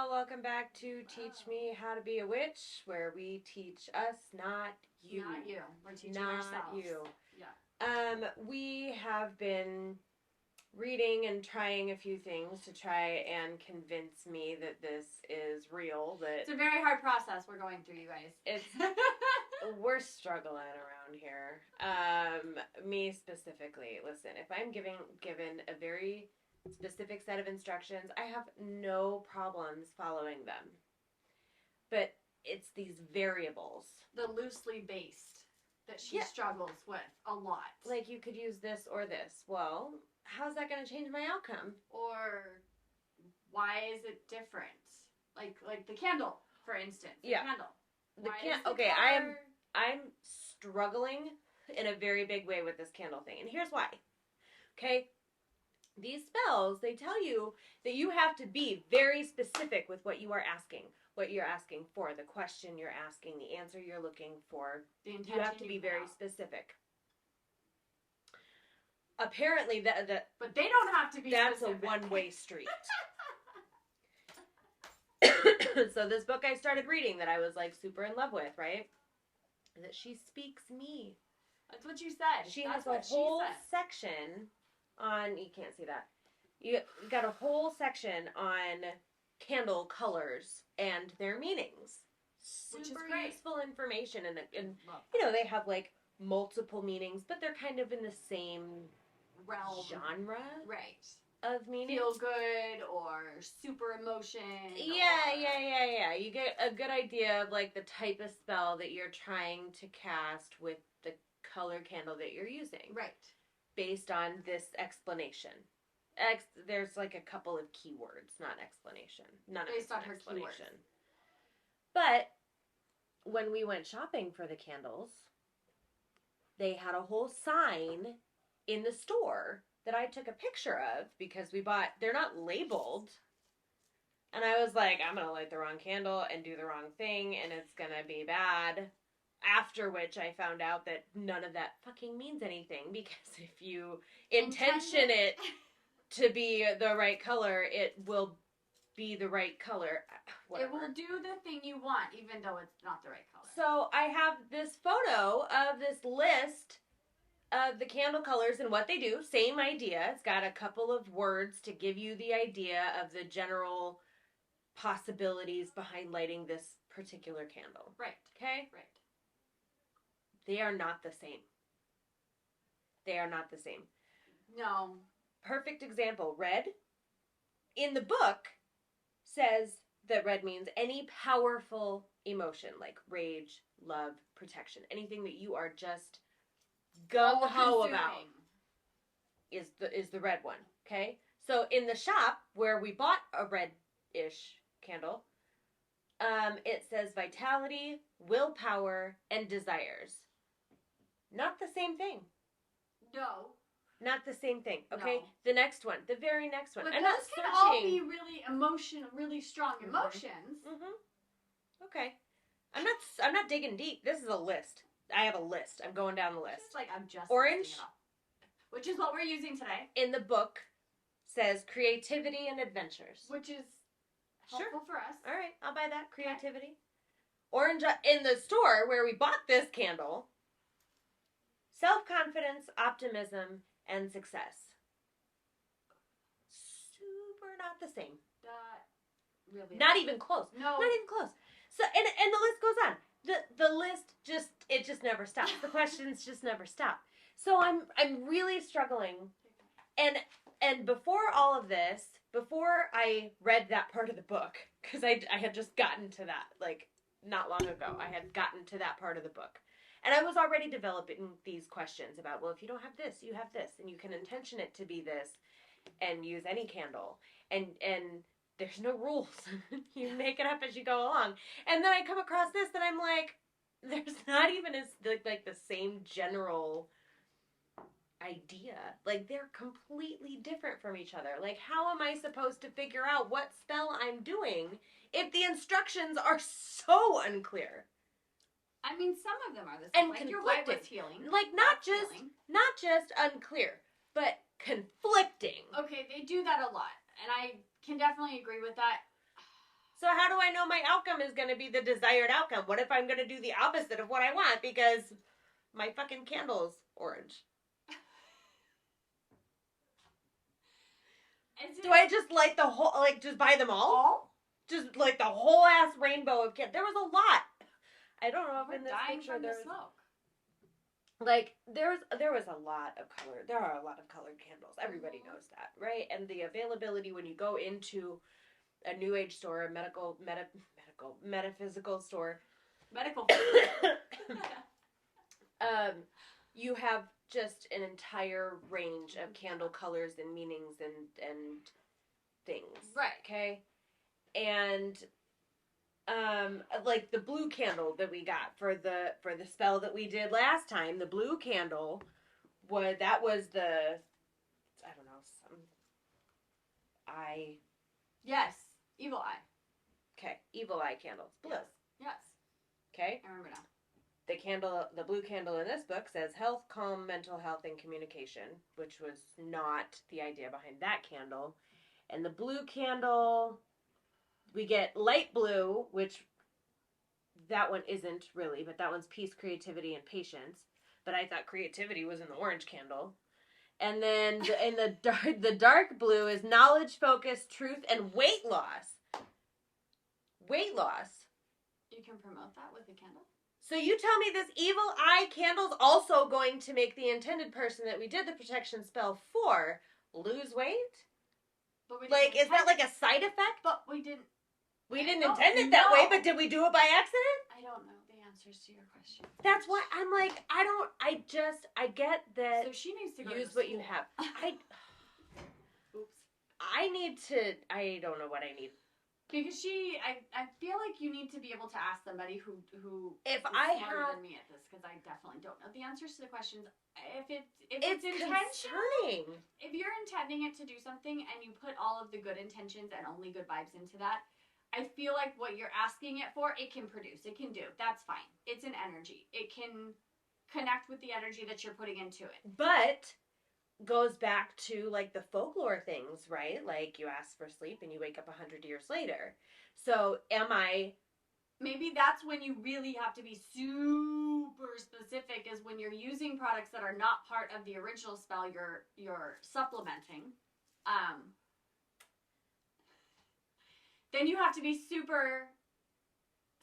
y'all. Welcome back to Teach Me How to Be a Witch, where we teach us, not you. Not you. We're teaching not ourselves. You. Yeah. We have been reading and trying a few things to try and convince me that this is real. That it's a very hard process we're going through, you guys. It's we're struggling around here. Me specifically. Listen, if I'm given a very specific set of instructions, I have no problems following them. But it's these variables. The loosely based that she struggles with a lot. Like, you could use this or this. Well, how's that going to change my outcome? Or why is it different? Like the candle, for instance. The candle. Okay, I'm struggling in a very big way with this candle thing. And here's why. Okay? These spells, they tell you that you have to be very specific with what you are asking. What you're asking for, the question you're asking, the answer you're looking for. The intention you have to be very specific. Apparently, but they don't have to be that's specific. A one-way street. So this book I started reading that I was like super in love with, right? That she speaks me. That's what you said. She has a whole section on, you can't see that. You got a whole section on candle colors and their meanings. Super useful information, and you know, they have like multiple meanings, but they're kind of in the same realm, genre, right? Of meaning. Feel good or super emotion. Yeah. You get a good idea of like the type of spell that you're trying to cast with the color candle that you're using, right? Based on this explanation. There's like a couple of keywords, not explanation. None of it's on her explanation. Keywords. But when we went shopping for the candles, they had a whole sign in the store that I took a picture of because they're not labeled. And I was like, I'm going to light the wrong candle and do the wrong thing, and it's going to be bad. After which I found out that none of that fucking means anything, because if you intention it to be the right color, it will be the right color. Whatever. It will do the thing you want, even though it's not the right color. So I have this photo of this list of the candle colors and what they do. Same idea. It's got a couple of words to give you the idea of the general possibilities behind lighting this particular candle. Right. Okay? Right. They are not the same. They are not the same. No. Perfect example. Red, in the book, says that red means any powerful emotion, like rage, love, protection. Anything that you are just gung-ho about is the red one. Okay? So in the shop where we bought a red-ish candle, it says vitality, willpower, and desires. Not the same thing. No. Not the same thing. Okay? No. The next one. The very next one. But I'm those not can searching. all be really strong emotions. Mm-hmm. Okay. I'm not digging deep. This is a list. I have a list. I'm going down the list. It's like I'm just orange, which is what we're using today. In the book, says creativity and adventures, which is helpful for us. All right, I'll buy that. Creativity. Okay. Orange in the store where we bought this candle. Self-confidence, optimism, and success. Super not the same. Really not even close. No. Not even close. So and the list goes on. The list just never stops. The questions just never stop. So I'm really struggling. And before all of this, before I read that part of the book, because I had just gotten to that, like, not long ago. I had gotten to that part of the book. And I was already developing these questions about, well, if you don't have this, you have this. And you can intention it to be this and use any candle. And there's no rules. You make it up as you go along. And then I come across this and I'm like, there's not even like the same general idea. Like, they're completely different from each other. Like, how am I supposed to figure out what spell I'm doing if the instructions are so unclear? I mean, some of them are the same. And like your white was healing. Like, not just unclear, but conflicting. Okay, they do that a lot. And I can definitely agree with that. So how do I know my outcome is going to be the desired outcome? What if I'm going to do the opposite of what I want because my fucking candle's orange? Do I just light the whole, like, just buy them all? Just, like, the whole ass rainbow of candles. There was a lot. I don't know if in this picture there's... smoke. Like, there was a lot of color. There are a lot of colored candles. Everybody knows that, right? And the availability when you go into a New Age store, a metaphysical store. Medical. You have just an entire range of candle colors and meanings and things. Right. Okay? And like the blue candle that we got for the spell that we did last time, the blue candle was the, I don't know, some eye. Yes, evil eye. Okay, evil eye candles. Blue. Yes. Okay. I remember now. The blue candle in this book says health, calm, mental health, and communication, which was not the idea behind that candle. And the blue candle, we get light blue, which that one isn't really, but that one's peace, creativity, and patience. But I thought creativity was in the orange candle. And then in the dark blue is knowledge, focus, truth, and weight loss. Weight loss. You can promote that with a candle. So you tell me this evil eye candle's also going to make the intended person that we did the protection spell for lose weight? But we like, is that like a side effect? But we didn't. We didn't intend it that way, but did we do it by accident? I don't know the answers to your question. That's why I'm like, I get that. So she needs to go use to what you have. Oops. I don't know what I need. Because I feel like you need to be able to ask somebody who if is I smarter have than me at this, because I definitely don't know the answers to the questions. If it's concerning. If you're intending it to do something and you put all of the good intentions and only good vibes into that, I feel like what you're asking it for, it can produce, it can do. That's fine. It's an energy. It can connect with the energy that you're putting into it. But goes back to like the folklore things, right? Like you ask for sleep and you wake up 100 years later. So maybe that's when you really have to be super specific, is when you're using products that are not part of the original spell you're supplementing. Then you have to be super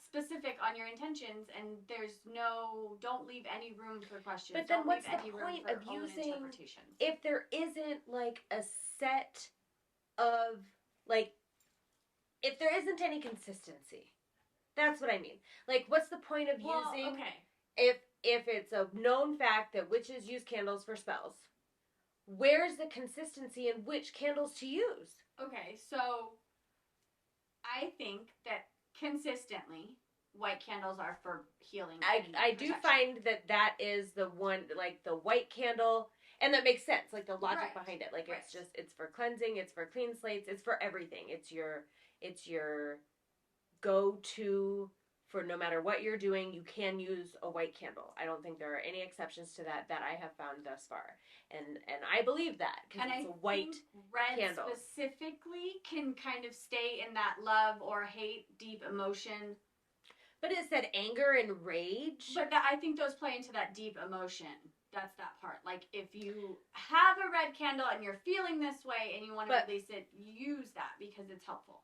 specific on your intentions, and don't leave any room for questions. But then what's the point of using, if there isn't like a set of, like, if there isn't any consistency? That's what I mean. Like, what's the point of using, if it's a known fact that witches use candles for spells, where's the consistency in which candles to use? Okay, so I think that consistently, white candles are for healing. I do find that is the one, like the white candle, and that makes sense, like the logic behind it. Like it's for cleansing, it's for clean slates, it's for everything. It's your go-to for no matter what you're doing, you can use a white candle. I don't think there are any exceptions to that I have found thus far. And I believe that, because it's a white red candle. Specifically can kind of stay in that love or hate, deep emotion. But it said anger and rage. But I think those play into that deep emotion. That's that part. Like, if you have a red candle and you're feeling this way and you want to release it, use that because it's helpful.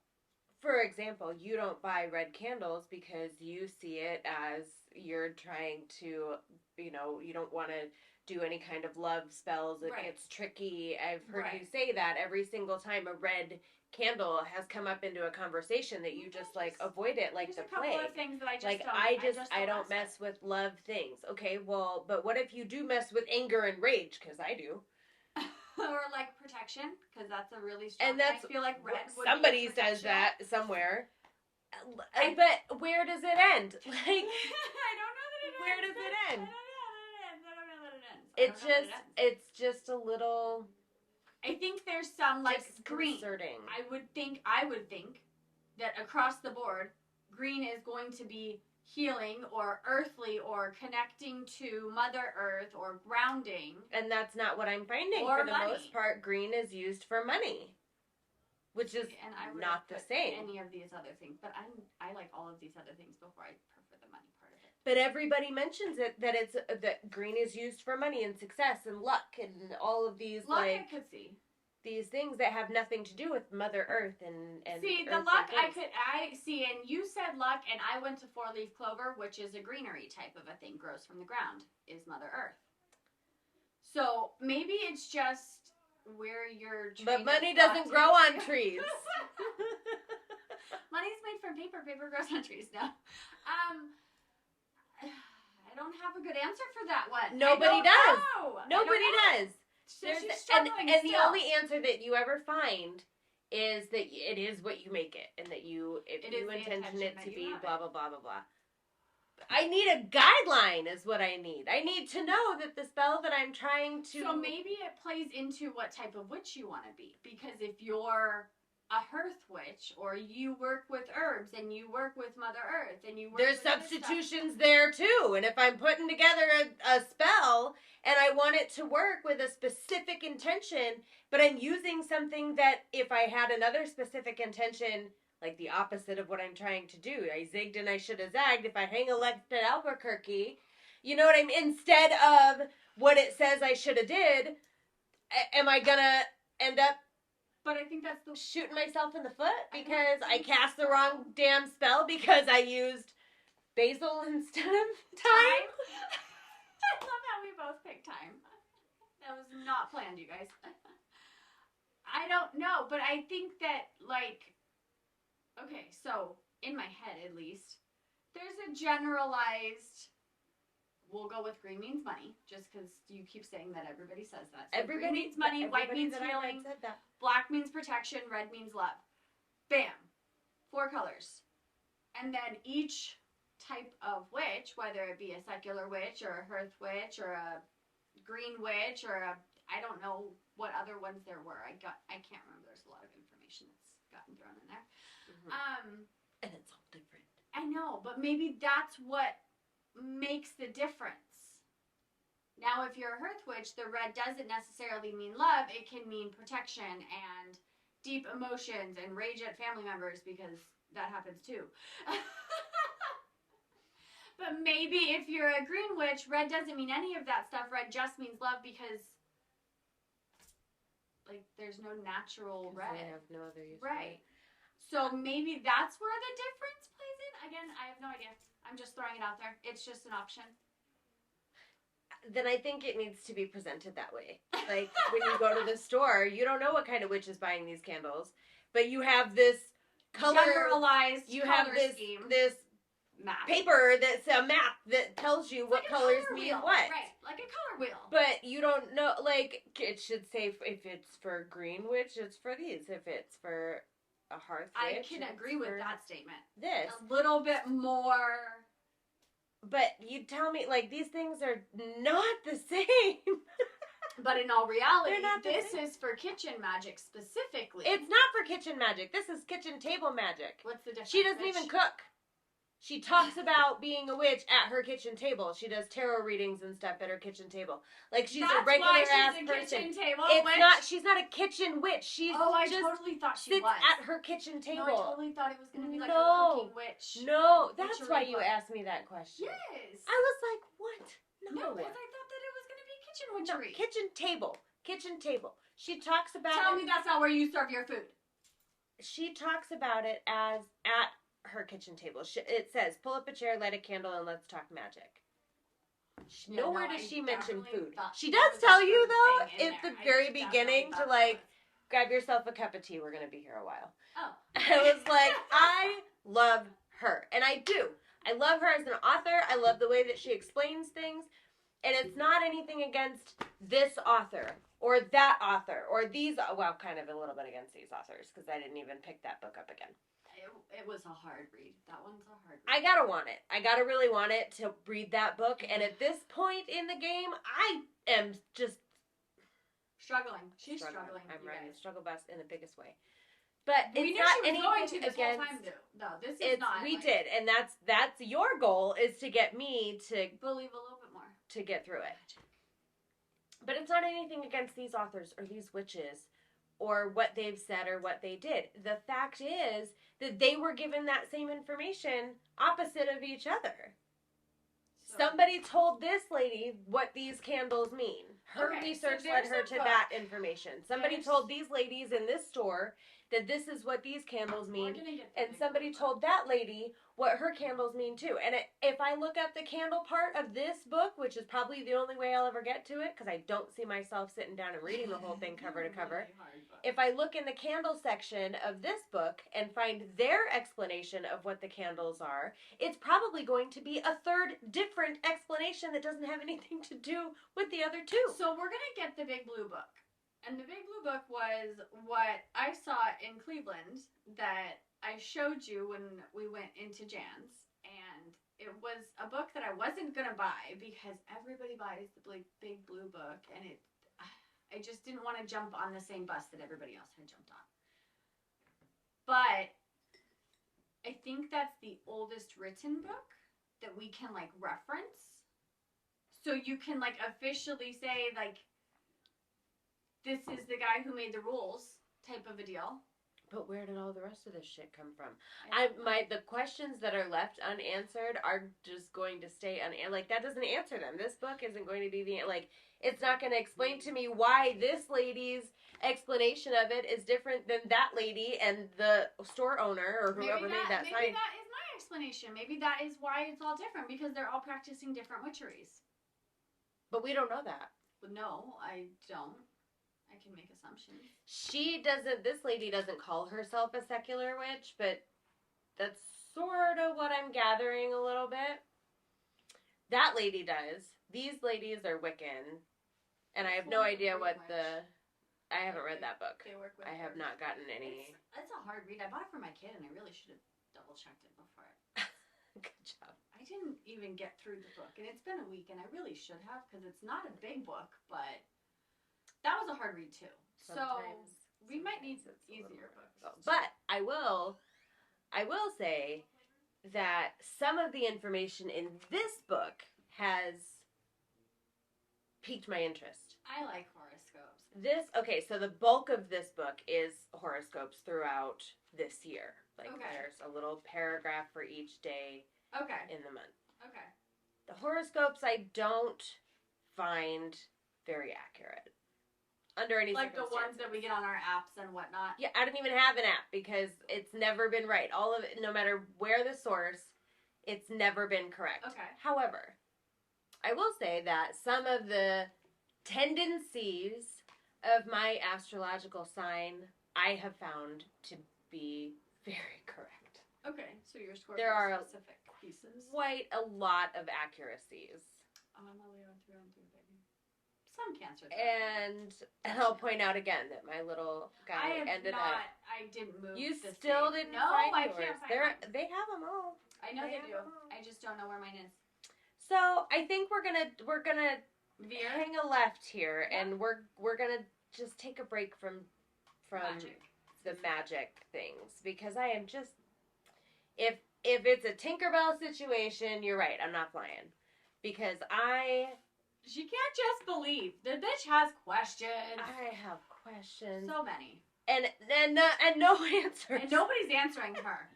For example, you don't buy red candles because you see it as you're trying to, you don't want to do any kind of love spells. It gets tricky. I've heard you say that every single time a red candle has come up into a conversation that you just like avoid it like the plague. There's a couple of things that I don't mess with love things. Okay, well, but what if you do mess with anger and rage? Because I do. Or like protection, because that's a really strong. And that's, I feel like red. Somebody says that somewhere. But where does it end? Like, I don't know that it ends. Where does it end? I don't know that it ends. It's just a little. I think there's some like green. Disconcerting. I would think that across the board, green is going to be healing or earthly or connecting to Mother Earth or grounding. And that's not what I'm finding. Or for the money. most part, green is used for money. which is and I not the same. Any of these other things, but I like all of these other things before I prefer the money part of it. But everybody mentions it that green is used for money and success and luck and all of these luck I could see. These things that have nothing to do with Mother Earth and see the luck I see, and you said luck, and I went to 4-leaf clover, which is a greenery type of a thing, grows from the ground, is Mother Earth. So maybe it's just where you're. But money doesn't grow on trees. Money's made from paper. Paper grows on trees. No. I don't have a good answer for that one. Nobody does. Nobody does. And the only answer that you ever find is that it is what you make it, and that if you intention it to be blah blah blah blah blah. I need a guideline, is what I need. I need to know that the spell that I'm trying to. So maybe it plays into what type of witch you want to be, because if you're a hearth witch, or you work with herbs and you work with Mother Earth and you work there's substitutions there too, and if I'm putting together a spell and I want it to work with a specific intention, but I'm using something that if I had another specific intention, like the opposite of what I'm trying to do, I zigged and I should have zagged. If I hang a left at Albuquerque, you know what I mean, instead of what it says I should have did, am I gonna end up but I think that's the shooting myself in the foot because I cast the wrong damn spell because I used basil instead of thyme? I love how we both picked thyme. That was not planned, you guys. I don't know, but I think that, like, okay, so in my head at least, there's a generalized. We'll go with green means money, just because you keep saying that everybody says that. So green means money, white means healing, black means protection, red means love. Bam. 4 colors. And then each type of witch, whether it be a secular witch or a hearth witch or a green witch or I don't know what other ones there were. I can't remember. There's a lot of information that's gotten thrown in there. Mm-hmm. And it's all different. I know, but maybe that's what makes the difference. Now, if you're a hearth witch, the red doesn't necessarily mean love. It can mean protection and deep emotions and rage at family members, because that happens too. But maybe if you're a green witch, red doesn't mean any of that stuff. Red just means love, because like there's no natural red. They have no other use. Right. So maybe that's where the difference plays in. Again, I have no idea. I'm just throwing it out there. It's just an option. Then I think it needs to be presented that way. Like when you go to the store, you don't know what kind of witch is buying these candles, but you have this generalized scheme. This map. Paper that's a map that tells you what colors mean what. Right, like a color wheel. But you don't know, like, it should say if it's for green witch, it's for these. If it's for a hearth witch, I can agree with that statement. This. A little bit more. But you tell me, like, these things are not the same. But in all reality, this is for kitchen magic specifically. It's not for kitchen magic. This is kitchen table magic. What's the difference? She doesn't even cook. She talks about being a witch at her kitchen table. She does tarot readings and stuff at her kitchen table. Like she's a regular ass person. She's not a kitchen witch. She's I totally thought she sits was at her kitchen table. No, I totally thought it was going to be like a cooking witch. No, that's why you asked me that question. Yes. I was like, what? No, because I thought that it was going to be kitchen witchery. No, kitchen table. Kitchen table. She talks about Tell me that's not where you serve your food. She talks about it as at her kitchen table. It says, pull up a chair, light a candle, and let's talk magic. Nowhere does she mention food. She does tell you, though, at the very beginning to, like, grab yourself a cup of tea. We're going to be here a while. Oh. I was like, I love her. And I do. I love her as an author. I love the way that she explains things. And it's not anything against this author or that author or these, well, kind of a little bit against these authors because I didn't even pick that book up again. It was a hard read. That one's a hard read. I gotta want it. I gotta really want it to read that book. And at this point in the game, I am just struggling. She's struggling. I'm riding the struggle bus in the biggest way. But we it's knew not she was anything going to this against. Whole time, though. This is not. We did, and that's your goal is to get me to believe a little bit more to get through it. But it's not anything against these authors or these witches or what they've said or what they did. The fact is that they were given that same information opposite of each other. So, Somebody told this lady what these candles mean. Her Okay, research so led there's her a to book. that information. Somebody There's- told these ladies in this store that this is what these candles we're mean. gonna get the And big somebody blue book. told that lady what her candles mean too. And if I look up the candle part of this book, which is probably the only way I'll ever get to it, because I don't see myself sitting down and reading the whole thing cover to cover. Really hard book. If I look in the candle section of this book and find their explanation of what the candles are, it's probably going to be a third different explanation that doesn't have anything to do with the other two. So we're gonna get the big blue book. And the big blue book was what I saw in Cleveland that I showed you when we went into Jan's. And it was a book that I wasn't going to buy because everybody buys the big blue book. And I just didn't want to jump on the same bus that everybody else had jumped on. But I think that's the oldest written book that we can, like, reference. So you can, like, officially say, like, this is the guy who made the rules type of a deal. But where did all the rest of this shit come from? I The questions that are left unanswered are just going to stay unanswered. Like, that doesn't answer them. This book isn't going to be it's not going to explain to me why this lady's explanation of it is different than that lady and the store owner or whoever made that sign. Maybe that is my explanation. Maybe that is why it's all different, because they're all practicing different witcheries. But we don't know that. No, I don't. I can make assumptions. This lady doesn't call herself a secular witch, but that's sort of what I'm gathering a little bit. That lady does. These ladies are Wiccan. And I have no idea what I haven't read that book. They work with I have not gotten any. It's a hard read. I bought it for my kid, and I really should have double checked it before. Good job. I didn't even get through the book, and it's been a week, and I really should have, because it's not a big book, but that was a hard read too. Sometimes we might need it's a easier little books. But I will say that some of the information in this book has piqued my interest. I like horoscopes. So the bulk of this book is horoscopes throughout this year. Like, Okay. there's a little paragraph for each day Okay. in the month. Okay. The horoscopes I don't find very accurate. Under any Like the circumstances. ones that we get on our apps and whatnot. Yeah, I don't even have an app because it's never been right. All of it, no matter where the source, it's never been correct. Okay. However, I will say that some of the tendencies of my astrological sign I have found to be very correct. Okay, so your Scorpio There are specific pieces. quite a lot of accuracies. I'm a Leo through and through, baby. Some Cancer. And I'll point out again that my little guy ended up. I didn't move. You the still same. didn't No, find I yours. can't find mine. They have them all. I know they have do. them all. I just don't know where mine is. So I think we're gonna Veer. hang a left here, Yeah. and we're gonna just take a break from Magic. the magic things, because I am just if it's a Tinkerbell situation, you're right. I'm not flying because She can't just believe. The bitch has questions. I have questions So many. and no answers. And nobody's answering her.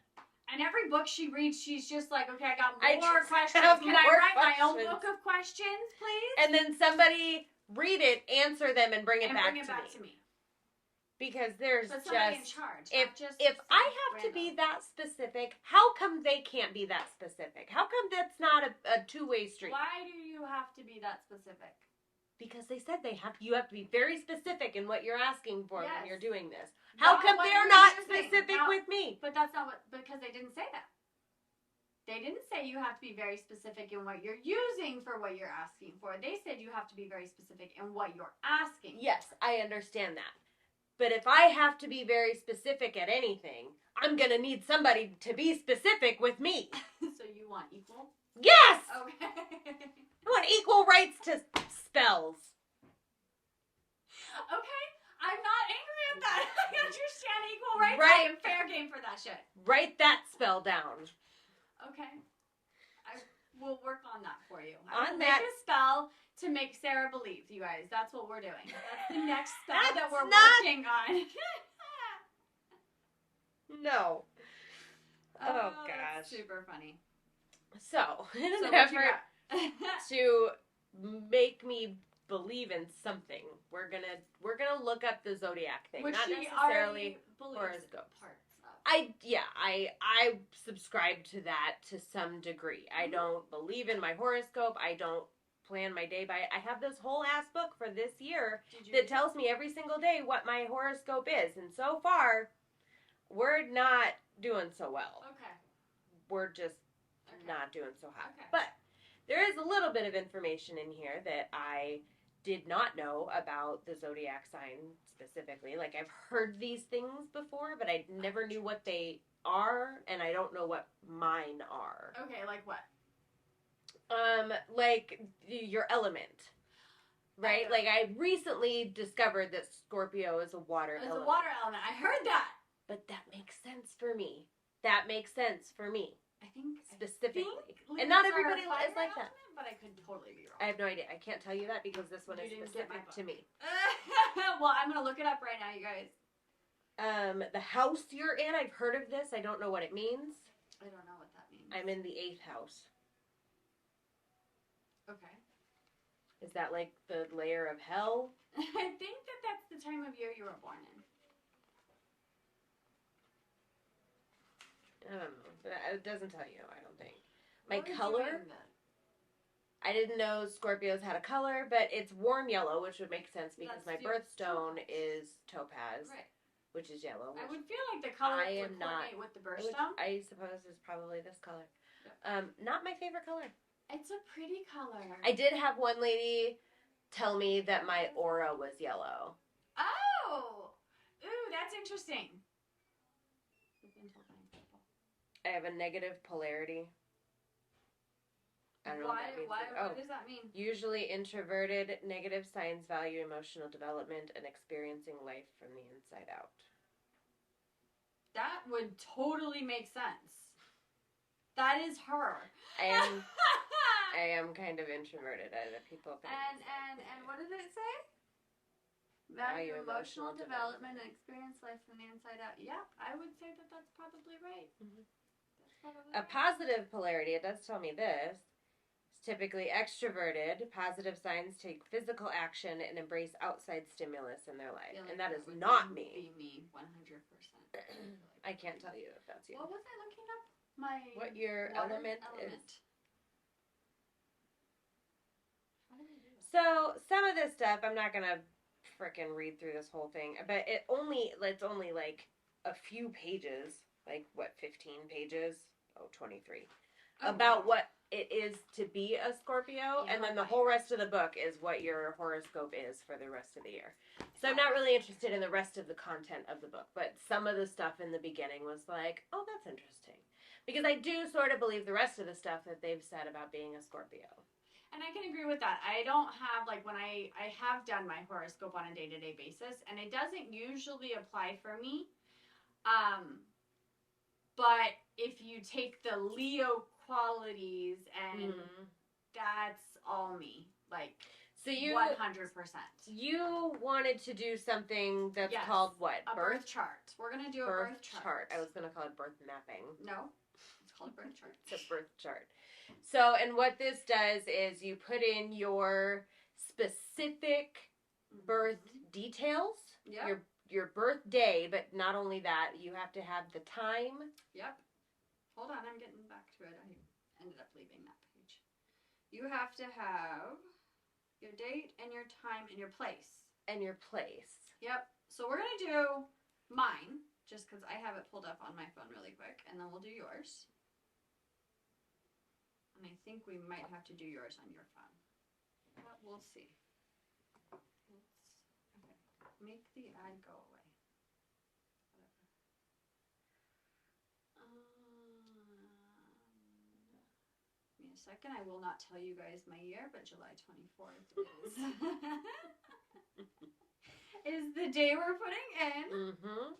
And every book she reads, she's just like, okay, I got I more just questions. have Can I more write my own questions. book of questions, please? And then somebody read it, answer them, and bring it, back, bring it to back me. to me. Because there's But somebody in just charge. if not just if some I have to be random. that specific, how come they can't be that specific? How come that's not a two-way street? Why do you have to be that specific? Because they said you have to be very specific in what you're asking for when Yes. you're doing this. How Not come what they're you're not using. specific Now- with me? But that's not what, because they didn't say that. They didn't say you have to be very specific in what you're using for what you're asking for. They said you have to be very specific in what you're asking. Yes, I understand that. But if I have to be very specific at anything, I'm going to need somebody to be specific with me. So you want equal? Yes! Okay. I want equal rights to spells. Okay, I'm not angry at that. I understand equal rights. Right. I am fair game for that shit. Write that spell down. Okay. I will work on that for you. On I will make that- a spell to make Sarah believe, you guys. That's what we're doing. That's the next spell that we're not- working on. No. Oh, that's gosh. super funny. So, in So an what you effort got? to make me believe in something, we're gonna look up the zodiac thing. Which not she necessarily already believes horoscopes. parts of. I subscribe to that to some degree. I don't believe in my horoscope. I don't plan my day by it. I have this whole ass book for this year that tells me every single day what my horoscope is, and so far, we're not doing so well. Okay. We're just not doing so hot. Okay. But there is a little bit of information in here that I did not know about the zodiac sign specifically. Like, I've heard these things before, but I never knew what they are, and I don't know what mine are. Okay, like what? Like your element. Right? Like, I recently discovered that Scorpio is a water element. It's a water element. I heard that. But that makes sense for me. That makes sense for me. I think specifically. Libras and not are everybody a fire is like that. element, but I could totally be wrong. I have no idea. I can't tell you that because this one You is didn't get my specific to me. Well, I'm going to look it up right now, you guys. The house you're in, I've heard of this. I don't know what it means. I don't know what that means. I'm in the 8th house. Okay. Is that like the layer of hell? I think that's the time of year you were born in. I don't know. It doesn't tell you, I don't think. My What would you color, name that? I didn't know Scorpios had a color, but it's warm yellow, which would make sense because That's my your birthstone is topaz, Right. which is yellow. I Which would feel like the color I would am not- coordinate with the which birthstone. I suppose is probably this color. Yep. Not my favorite color. It's a pretty color. I did have one lady tell me that my aura was yellow. Oh! Ooh, that's interesting. I have a negative polarity. I don't know what that means. What does that mean? Usually introverted, negative signs value emotional development and experiencing life from the inside out. That would totally make sense. That is her. I am kind of introverted. People think. And what did it say? Value emotional development and experience life from the inside out. Yeah, I would say that's probably right. Mm-hmm. That's probably A right. positive polarity, it does tell me this, is typically extroverted. Positive signs take physical action and embrace outside stimulus in their life. Feel like And that is would not be me. me, 100%. I can't tell you if that's you. What was I looking up? My What your water element is. How did I do that? So some of this stuff, I'm not gonna frickin' read through this whole thing, but it's only like a few pages, like what, 15 pages? Oh, 23. Oh, About wow. what it is to be a Scorpio, Yeah, and then like the whole rest of the book is what your horoscope is for the rest of the year. So I'm not really interested in the rest of the content of the book, but some of the stuff in the beginning was like, oh, that's interesting. Because I do sort of believe the rest of the stuff that they've said about being a Scorpio. And I can agree with that. I don't have, like, when I have done my horoscope on a day-to-day basis, and it doesn't usually apply for me. But if you take the Leo qualities, and that's all me. Like, So you 100%. You wanted to do something that's Yes. called what? A birth chart. We're going to do a birth chart. I was going to call it birth mapping. No, it's called a birth chart. It's a birth chart. So, and what this does is you put in your specific birth details, Yep. your birth day, but not only that, you have to have the time. Yep. Hold on, I'm getting back to it. I ended up leaving that page. You have to have your date and your time and your place. And your place. Yep. So we're going to do mine, just because I have it pulled up on my phone really quick, and then we'll do yours. And I think we might have to do yours on your phone. But we'll see. Okay. Make the ad go away. Give me a second. I will not tell you guys my year, but July 24th is the day we're putting in. Mm-hmm.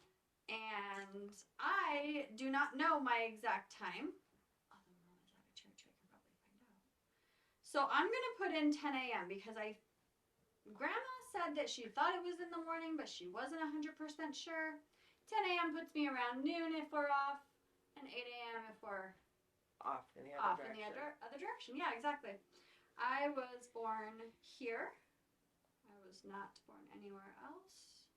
And I do not know my exact time. Although Mom is at a church, I can probably find out. So I'm going to put in 10 a.m. because Grandma said that she thought it was in the morning, but she wasn't 100% sure. 10 a.m. puts me around noon if we're off, and 8 a.m. if we're off in the other direction. Yeah, exactly. I was born here. I was not born anywhere else.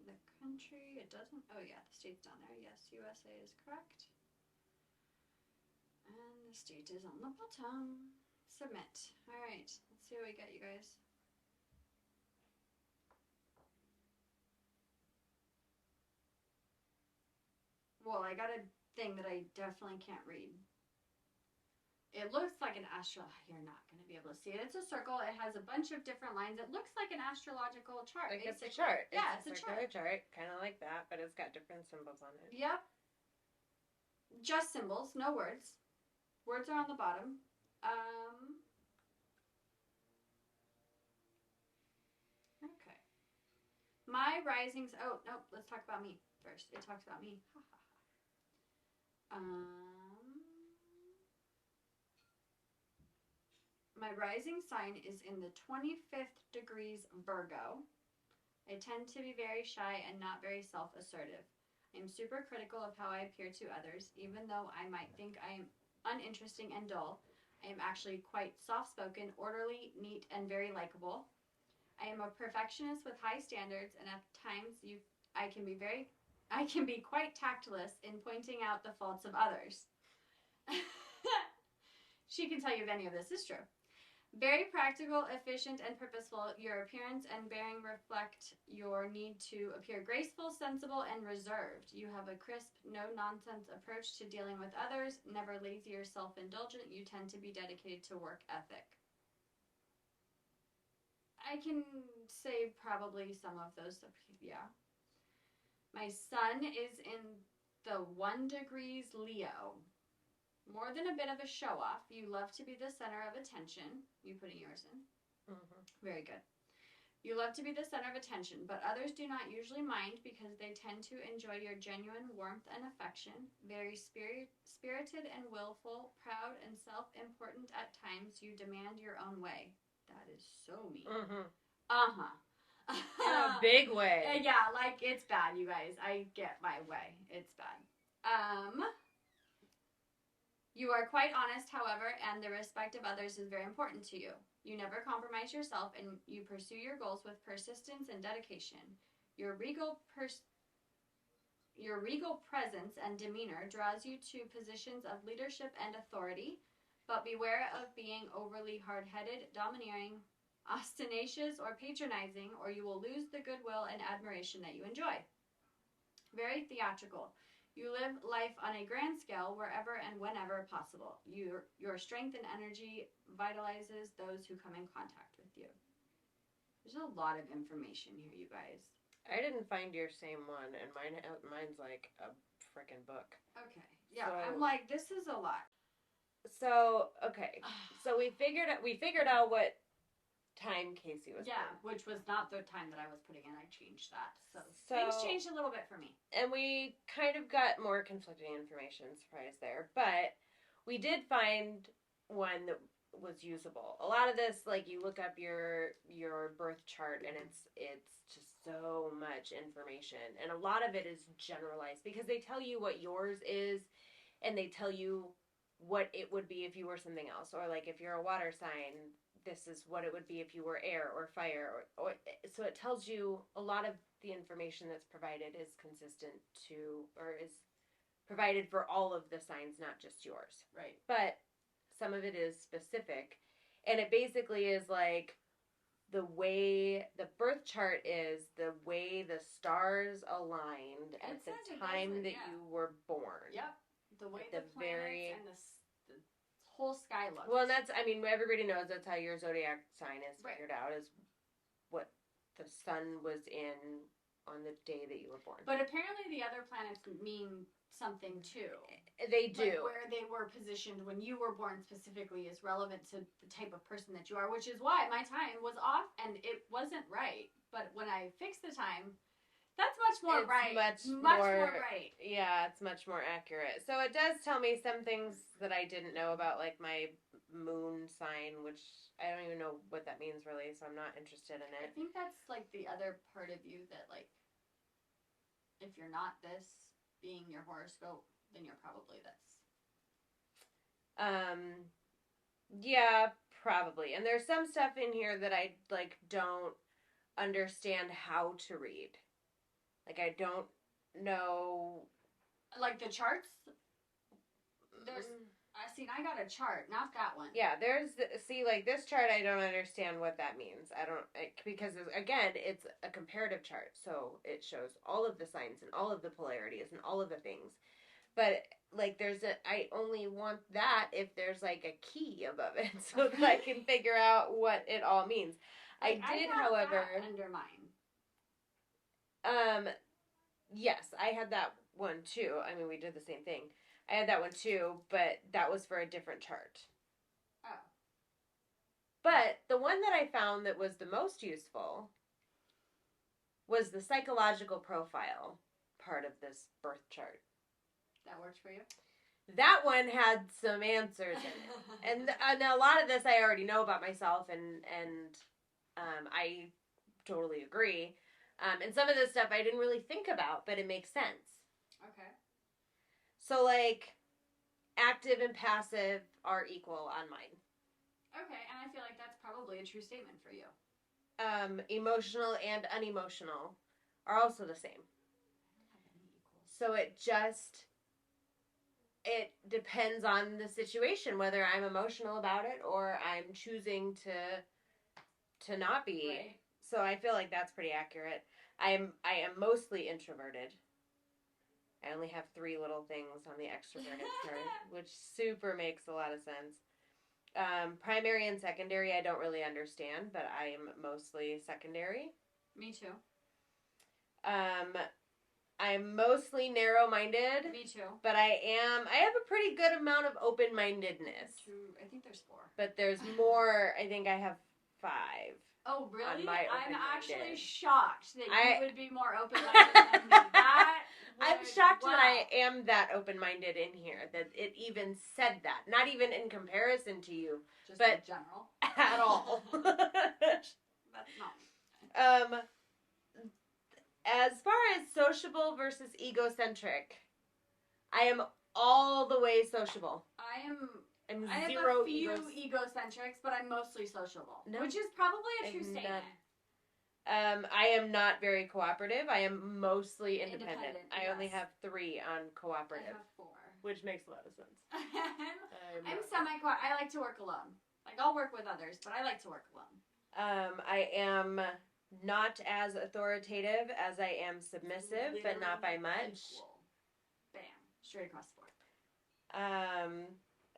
The country, it doesn't. Oh, yeah, the state's down there. Yes, USA is correct. And the state is on the bottom. Submit. All right, let's see what we get, you guys. Well, I got a thing that I definitely can't read. It looks like an you're not going to be able to see it. It's a circle. It has a bunch of different lines. It looks like an astrological chart. Like it's a chart. Yeah, it's a circular chart. Kind of like that, but it's got different symbols on it. Yep. Just symbols, no words. Words are on the bottom. Okay. My risings. Oh, no, let's talk about me first. It talks about me. My rising sign is in the 25th degrees Virgo. I tend to be very shy and not very self-assertive. I am super critical of how I appear to others. Even though I might think I am uninteresting and dull, I am actually quite soft-spoken, orderly, neat, and very likable. I am a perfectionist with high standards, and at times I can be quite tactless in pointing out the faults of others. She can tell you if any of this is true. Very practical, efficient, and purposeful. Your appearance and bearing reflect your need to appear graceful, sensible, and reserved. You have a crisp, no-nonsense approach to dealing with others, never lazy or self-indulgent. You tend to be dedicated to work ethic. I can say probably some of those, yeah. My sun is in the 1 degrees Leo. More than a bit of a show-off, you love to be the center of attention. You putting yours in? Mm-hmm. Very good. You love to be the center of attention, but others do not usually mind because they tend to enjoy your genuine warmth and affection. Very spirited and willful, proud and self-important at times. You demand your own way. That is so mean. Mm-hmm. Uh-huh. In a big way. Yeah, like it's bad, you guys. I get my way. It's bad. You are quite honest, however, and the respect of others is very important to you. You never compromise yourself, and you pursue your goals with persistence and dedication. Your regal presence and demeanor draws you to positions of leadership and authority, but beware of being overly hard-headed, domineering, ostentatious, or patronizing, or you will lose the goodwill and admiration that you enjoy. Very theatrical. You live life on a grand scale wherever and whenever possible. Your strength and energy vitalizes those who come in contact with you. There's a lot of information here, you guys. I didn't find your same one, and mine's like a freaking book. Okay. Yeah, so, I'm like, this is a lot. So, okay. So we figured out what time Kasey was born. Which was not the time that I was putting in. I changed that. So things changed a little bit for me. And we kind of got more conflicting information, surprise there. But we did find one that was usable. A lot of this, like, you look up your birth chart and it's just so much information. And a lot of it is generalized because they tell you what yours is and they tell you what it would be if you were something else. Or like if you're a water sign, this is what it would be if you were air or fire. Or so it tells you a lot of the information that's provided is consistent to, or is provided for all of the signs, not just yours. Right. But some of it is specific. And it basically is like the way the birth chart is, the way the stars aligned at the time that you were born. Yep. The way the planets and the whole sky looks. Well, and that's, I mean, everybody knows that's how your zodiac sign is figured out, is what the sun was in on the day that you were born. But apparently the other planets mean something too. They do. Like where they were positioned when you were born specifically is relevant to the type of person that you are, which is why my time was off and it wasn't right. But when I fixed the time, that's much more right. Much more right. Yeah, it's much more accurate. So it does tell me some things that I didn't know about, like my moon sign, which I don't even know what that means really, so I'm not interested in I it. think that's like the other part of you that like, if you're not this being your horoscope, then you're probably this. Yeah, probably. And there's some stuff in here that I like don't understand how to read. Like I don't know. Like the charts. There's. I got a chart, not that one. Yeah, like this chart, I don't understand what that means. Because again, it's a comparative chart, so it shows all of the signs and all of the polarities and all of the things. But like, I only want that if there's like a key above it, so that I can figure out what it all means. Like, I did, I however, that under mine. Yes, I had that one too. I mean, we did the same thing. I had that one too, but that was for a different chart. Oh. But the one that I found that was the most useful was the psychological profile part of this birth chart. That worked for you? That one had some answers in it. And a lot of this I already know about myself, and I totally agree. And some of this stuff I didn't really think about, but it makes sense. Okay. So, like, active and passive are equal on mine. Okay, and I feel like that's probably a true statement for you. Emotional and unemotional are also the same. So it depends on the situation, whether I'm emotional about it or I'm choosing to not be. Right. So I feel like that's pretty accurate. I am mostly introverted. I only have 3 little things on the extroverted chart, which super makes a lot of sense. Primary and secondary I don't really understand, but I am mostly secondary. Me too. I'm mostly narrow-minded. Me too. But I have a pretty good amount of open-mindedness. True. I think there's 4. But there's more. I think I have 5. Oh, really? On my I'm open-minded. actually shocked that you would be more open-minded than me. I'm shocked that I am that open-minded in here, that it even said that. Not even in comparison to you, just but in general. At all. That's not me. As far as sociable versus egocentric, I am all the way sociable. I'm I zero have a few egocentrics, but I'm mostly sociable, which is probably a true statement. I am not very cooperative. I am mostly independent. I only have 3 on cooperative. I have 4. Which makes a lot of sense. I'm semi-cooperative. I like to work alone. Like, I'll work with others, but I like to work alone. I am not as authoritative as I am submissive, literally, but not by much. Equal. Bam. Straight across the board.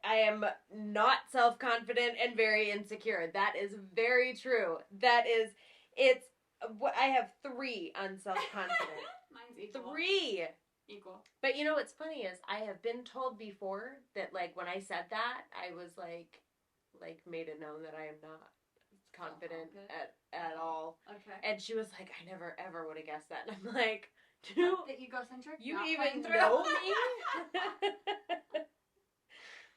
I am not self-confident and very insecure. That is very true. I have 3 on self-confident. Mine's equal. 3! Equal. But you know what's funny is I have been told before that, like, when I said that, I was like made it known that I am not confident at all. Okay. And she was like, I never ever would have guessed that. And I'm like, dude, the egocentric? You even know me?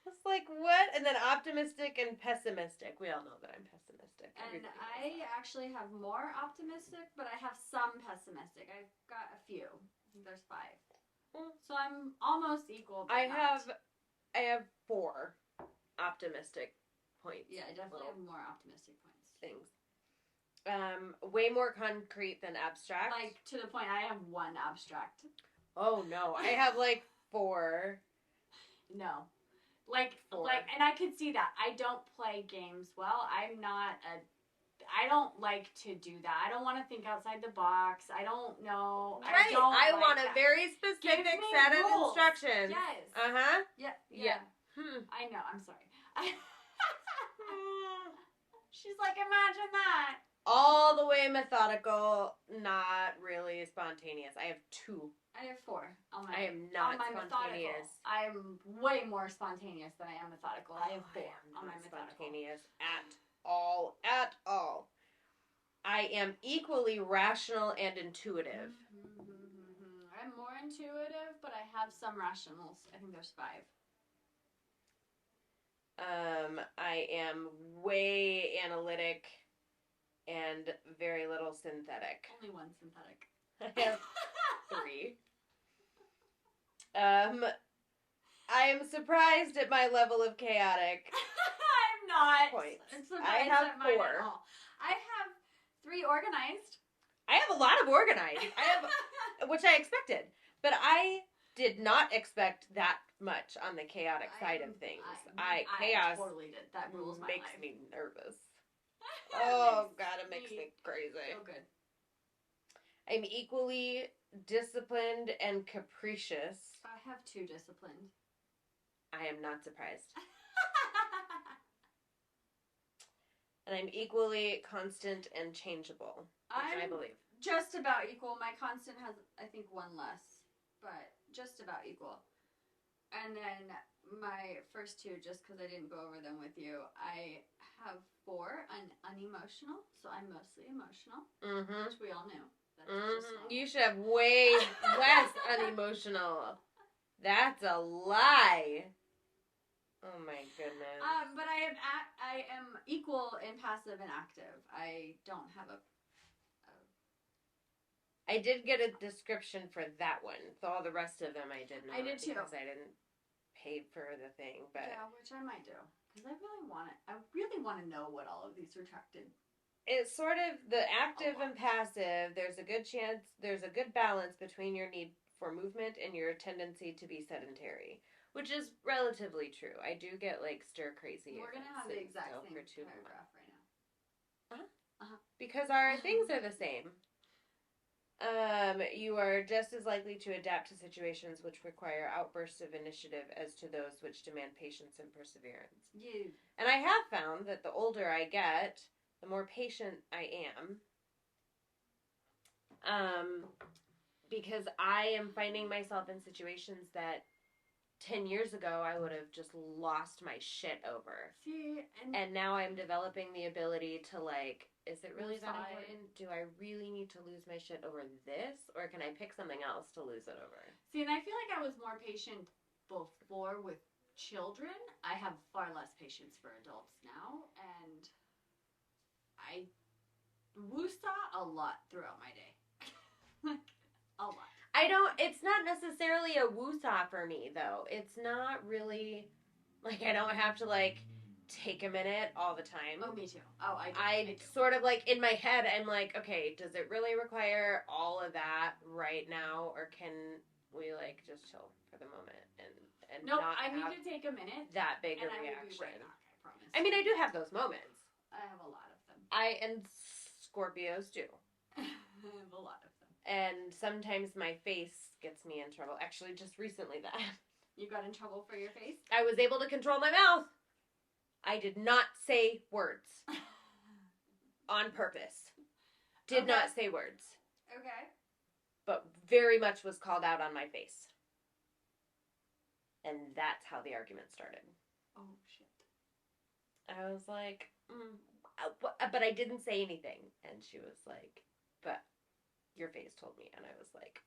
It's like, what? And then optimistic and pessimistic. We all know that I'm pessimistic. And I actually have more optimistic, but I have some pessimistic. I've got a few. I think there's 5. So I'm almost equal. But I have 4 optimistic points. Yeah, I definitely have more optimistic points. Things. Way more concrete than abstract. Like, to the point, I have 1 abstract. Oh, no. I have, like, 4. No. And I could see that. I don't play games well. I don't like to do that. I don't want to think outside the box. I don't know. Right. I want a very specific set of instructions. Yes. Uh-huh. Yeah. I know. I'm sorry. She's like, imagine that. All the way methodical, not really spontaneous. I have 2. I have 4. I am not spontaneous. I am way more spontaneous than I am methodical. I have 4 on my spontaneous at all. At all. I am equally rational and intuitive. I'm more intuitive, but I have some rationals. I think there's 5. I am way analytic and very little synthetic. Only one synthetic. I have 3. I am surprised at my level of chaotic. I'm not. Points. Surprised I have at mine 4. At all. I have 3 organized. I have a lot of organized. I have, which I expected, but I did not expect that much on the chaotic side of things. Chaos totally did. That rules my makes life. me nervous. Oh God, it makes me crazy. So good. I'm equally disciplined and capricious. I have 2 disciplined. I am not surprised. And I'm equally constant and changeable, which I believe. Just about equal. My constant has, I think, 1 less, but just about equal. And then my first 2, just because I didn't go over them with you, I have 4 unemotional, so I'm mostly emotional, which we all knew. That's just You should have way less unemotional. That's a lie. Oh my goodness. But I am equal in passive and active. I don't have a. I did get a description for that one. So all the rest of them I did not. I did too. Because I didn't pay for the thing, but Yeah, which I might do because I really want to know what all of these retracted. It's sort of the active and passive. There's a good balance between your need for movement and your tendency to be sedentary, which is relatively true. I do get like stir crazy. We're gonna have the exact same paragraph right now. Because our things are the same. You are just as likely to adapt to situations which require outbursts of initiative as to those which demand patience and perseverance. You. And I have found that the older I get, the more patient I am. Because I am finding myself in situations that 10 years ago I would have just lost my shit over. See, and now I'm developing the ability to like, is it really that decide. important? Do I really need to lose my shit over this? Or can I pick something else to lose it over? See, and I feel like I was more patient before with children. I have far less patience for adults now, and I woo-saw a lot throughout my day. A lot. It's not necessarily a woo-saw for me, though. It's not really, like, I don't have to, like, take a minute all the time. Oh, me too. Oh, I sort of, like, in my head, I'm like, okay, does it really require all of that right now, or can we, like, just chill for the moment and nope, not I need have to take a minute. that big and a reaction? I will be right back, I promise. I mean, I do have those moments. I have a lot of them. And Scorpios do. I have a lot of them. And sometimes my face gets me in trouble. Actually, just recently that. You got in trouble for your face? I was able to control my mouth. I did not say words. On purpose. Did not say words. Okay. But very much was called out on my face. And that's how the argument started. Oh, shit. I was like, but I didn't say anything. And she was like, but your face told me. And I was like,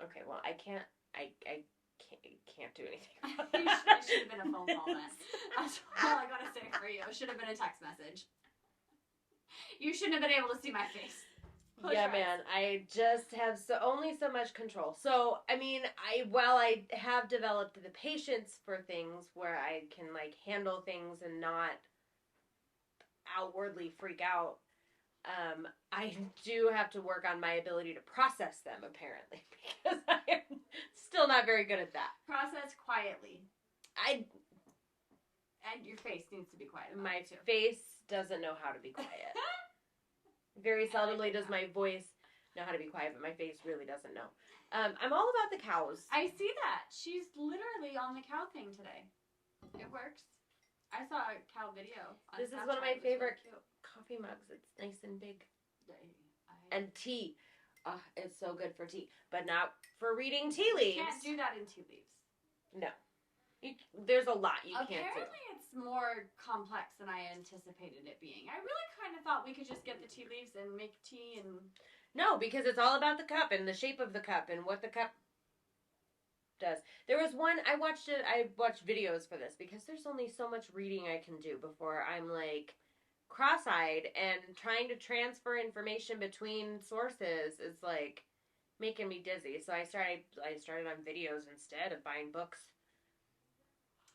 okay, well, I can't do anything. It should have been a phone call then. That's all I gotta say for you. It should have been a text message. You shouldn't have been able to see my face. Yeah, man, I just have only so much control. So, I mean, while I have developed the patience for things where I can, like, handle things and not outwardly freak out, I do have to work on my ability to process them, apparently, because I am still not very good at that. Process quietly. And your face needs to be quiet. My face doesn't know how to be quiet. Very seldomly does my voice know how to be quiet, but my face really doesn't know. I'm all about the cows. I see that. She's literally on the cow thing today. It works. I saw a cow video. This is one of my favorite coffee mugs. It's nice and big. And tea. Oh, it's so good for tea. But not for reading tea leaves. You can't do that in tea leaves. No. There's a lot you can't do. Apparently it's more complex than I anticipated it being. I really kind of thought we could just get the tea leaves and make tea and... No, because it's all about the cup and the shape of the cup and what the cup does. There was one, I watched videos for this because there's only so much reading I can do before I'm like cross-eyed, and trying to transfer information between sources is like making me dizzy. So I started on videos instead of buying books.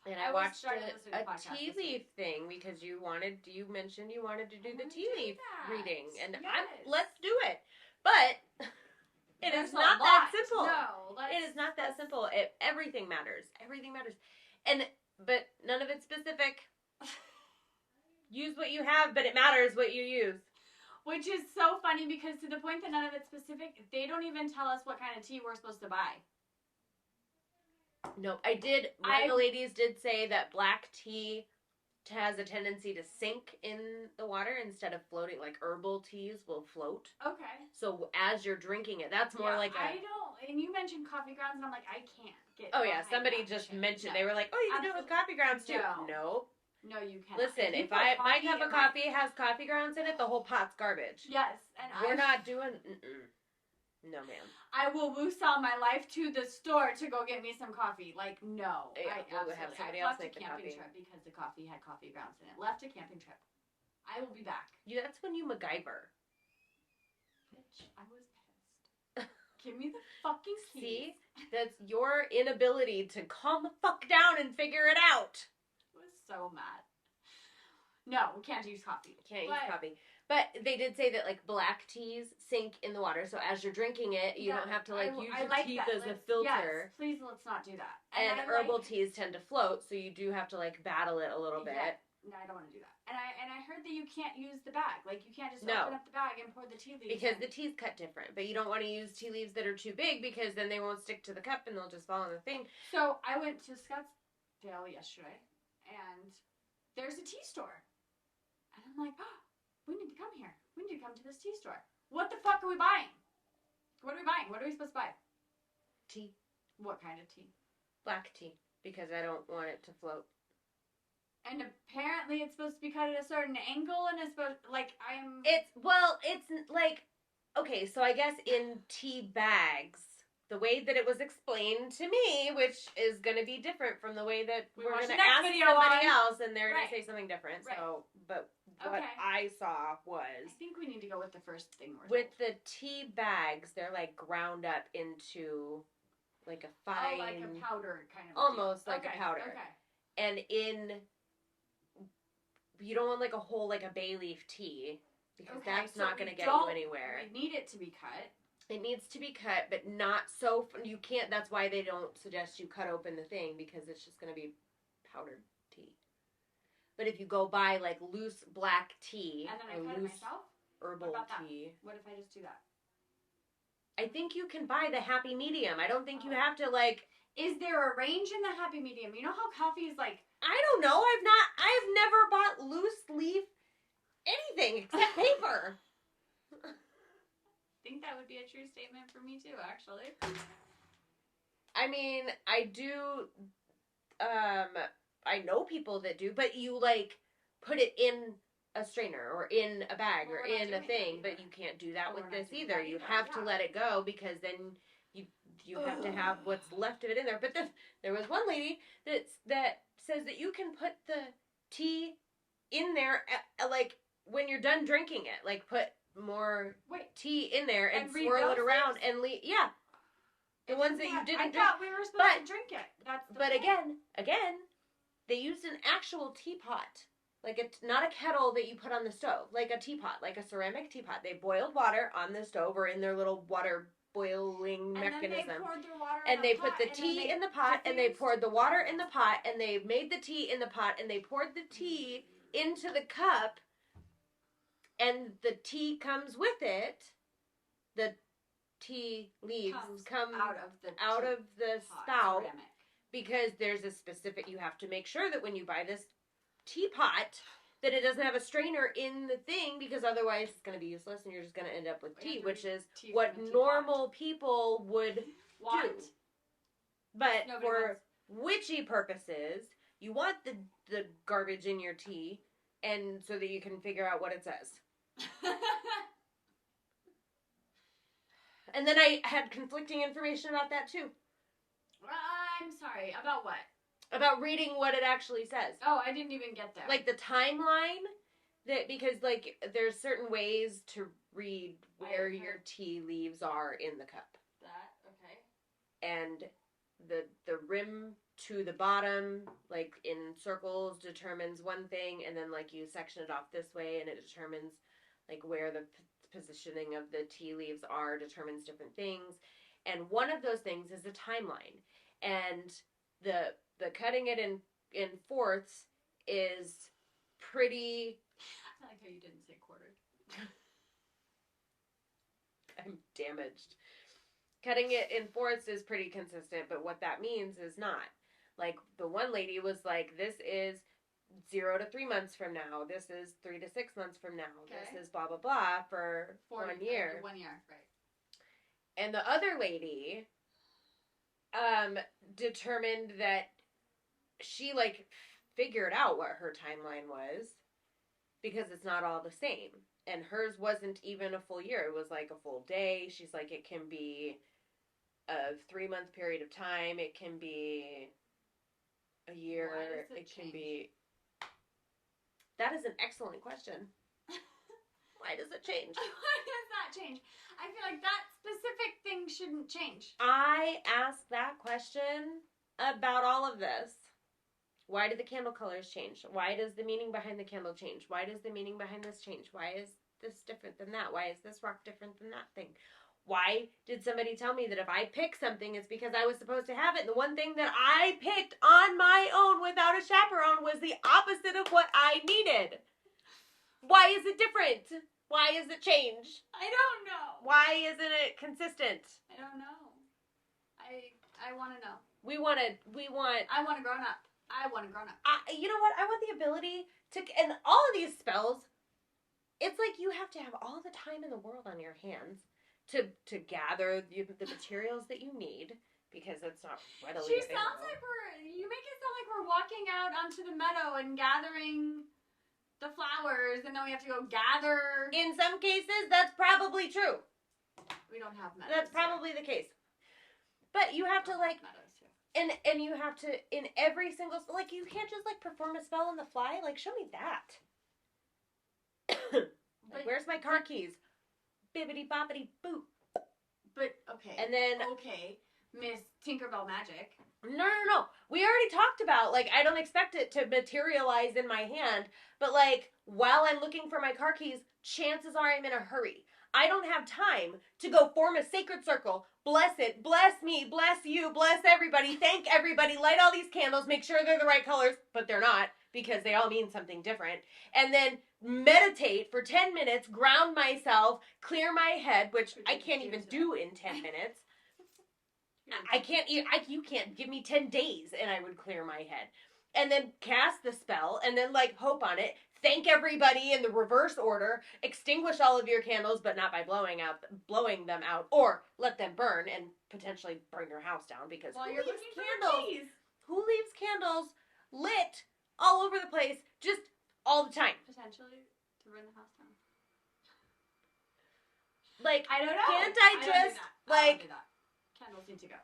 And I watched a tea leaf thing because you mentioned you wanted to do the tea leaf reading, and let's do it. But it is not that simple. No, it is not that simple. Everything matters. Everything matters. But none of it's specific. Use what you have, but it matters what you use. Which is so funny because to the point that none of it's specific, they don't even tell us what kind of tea we're supposed to buy. No, I did. One of the ladies did say that black tea has a tendency to sink in the water instead of floating. Like herbal teas will float. Okay. So as you're drinking it, that's more like I don't. And you mentioned coffee grounds, and I'm like, I can't get. Oh yeah, somebody just mentioned. They were like, oh, you can do it with coffee grounds too. No. No, you can't. Listen, if my cup of coffee has coffee grounds in it, the whole pot's garbage. Yes, and we're not doing. No, ma'am. I will woosah my life to the store to go get me some coffee. Like, no. Yeah, we'll have somebody else make the coffee. Trip because the coffee had coffee grounds in it. Left a camping trip. I will be back. Yeah, that's when you MacGyver. Bitch, I was pissed. Give me the fucking keys. See? That's your inability to calm the fuck down and figure it out. I was so mad. No, we can't use coffee. Can't use coffee. But they did say that, like, black teas sink in the water, so as you're drinking it, you don't have to, like, use your teeth as a filter. Yes, please, let's not do that. And herbal teas tend to float, so you do have to, like, battle it a little bit. No, I don't want to do that. And I heard that you can't use the bag. Like, you can't just open up the bag and pour the tea leaves because the tea's cut different. But you don't want to use tea leaves that are too big because then they won't stick to the cup and they'll just fall in the thing. So I went to Scottsdale yesterday, and there's a tea store. And I'm like, oh, we need to come here. We need to come to this tea store. What the fuck are we buying? What are we buying? What are we supposed to buy? Tea. What kind of tea? Black tea. Because I don't want it to float. And apparently it's supposed to be cut at a certain angle, and it's supposed, like, it's like, okay, so I guess in tea bags, the way that it was explained to me, which is going to be different from the way that we're going to ask somebody else, and they're going to say something different. Right. So, but what I saw was... I think we need to go with the first thing. With the tea bags, they're, like, ground up into, like, a fine... Oh, like a powder kind of almost like a powder. Okay. And you don't want, like, a whole, like, a bay leaf tea, because that's not going to get you anywhere. We need it to be cut. It needs to be cut, but not so... You can't... That's why they don't suggest you cut open the thing, because it's just going to be powdered tea. But if you go buy, like, loose black tea... And then I cut it myself? Herbal tea... What if I just do that? I think you can buy the happy medium. I don't think you have to, like... Is there a range in the happy medium? You know how coffee is, like... I don't know. I've never bought loose leaf anything except paper. I think that would be a true statement for me too, actually. I mean, I do, I know people that do, but you, like, put it in a strainer or in a bag or in a thing, but you can't do that with this either. You have to let it go, because then you have to have what's left of it in there. But there was one lady that says that you can put the tea in there, like, when you're done drinking it. Like, put more tea in there and swirl it around and leave. Yeah. The ones that you didn't drink. I thought we were supposed to drink it. But again, they used an actual teapot. Like, it's not a kettle that you put on the stove. Like a teapot, like a ceramic teapot. They boiled water on the stove or in their little water boiling mechanism. And they put the tea in the pot, and they poured the water in the pot, and they made the tea in the pot, and they poured the tea into the cup, and the tea comes with it. The tea leaves come out of the spout, because there's a specific... You have to make sure that when you buy this teapot, that it doesn't have a strainer in the thing, because otherwise it's going to be useless and you're just going to end up with tea, which is what normal people would do. But for witchy purposes, you want the garbage in your tea, and so that you can figure out what it says. And then I had conflicting information about that too. I'm sorry. About what? About reading what it actually says. Oh, I didn't even get there. Like the timeline, because like there's certain ways to read where your tea leaves are in the cup. That, okay. And the rim to the bottom, like in circles, determines one thing, and then like you section it off this way, and it determines like where the positioning of the tea leaves are, determines different things. And one of those things is the timeline. And the cutting it in fourths is pretty... I like how you didn't say quarter. I'm damaged. Cutting it in fourths is pretty consistent, but what that means is not. Like, the one lady was like, this is 0 to 3 months from now. This is 3 to 6 months from now. Okay. This is blah, blah, blah for 1 year. 1 year, right. And the other lady determined that she, like, figured out what her timeline was because it's not all the same. And hers wasn't even a full year. It was, like, a full day. She's like, it can be a 3-month period of time. It can be a year. It can be... That is an excellent question. Why does it change? Why does that change? I feel like that specific thing shouldn't change. I asked that question about all of this. Why do the candle colors change? Why does the meaning behind the candle change? Why does the meaning behind this change? Why is this different than that? Why is this rock different than that thing? Why did somebody tell me that if I pick something, it's because I was supposed to have it? And the one thing that I picked on my own without a chaperone was the opposite of what I needed. Why is it different? Why is it change? I don't know. Why isn't it consistent? I don't know. I want to know. I want a grown up. I want a grown up. You know what? I want the ability to, and all of these spells, it's like you have to have all the time in the world on your hands to gather the materials that you need, because it's not readily available. Sounds like you make it sound like we're walking out onto the meadow and gathering the flowers, and then we have to go gather. In some cases, that's probably true. We don't have meadows. That's probably the case. But you have to, like, meadows here. and you have to, in every single, like, you can't just, like, perform a spell on the fly. Like, show me that. Like, where's my car keys? Bibbidi boppity boop. But, okay. And then... Okay, Miss Tinkerbell Magic. No. We already talked about, like, I don't expect it to materialize in my hand, but, like, while I'm looking for my car keys, chances are I'm in a hurry. I don't have time to go form a sacred circle, bless it, bless me, bless you, bless everybody, thank everybody, light all these candles, make sure they're the right colors, but they're not, because they all mean something different, and then meditate for 10 minutes, ground myself, clear my head, which I can't even do in 10 minutes. You can't give me 10 days and I would clear my head. And then cast the spell, and then, like, hope on it, thank everybody in the reverse order, extinguish all of your candles, but not by blowing them out, or let them burn and potentially burn your house down, because While who you're leaves looking for candles? keys. Who leaves candles lit all over the place, just all the time? Potentially to burn the house down. Like, I don't know. Can't I don't just, do that. like... I don't do that. Candles need to go.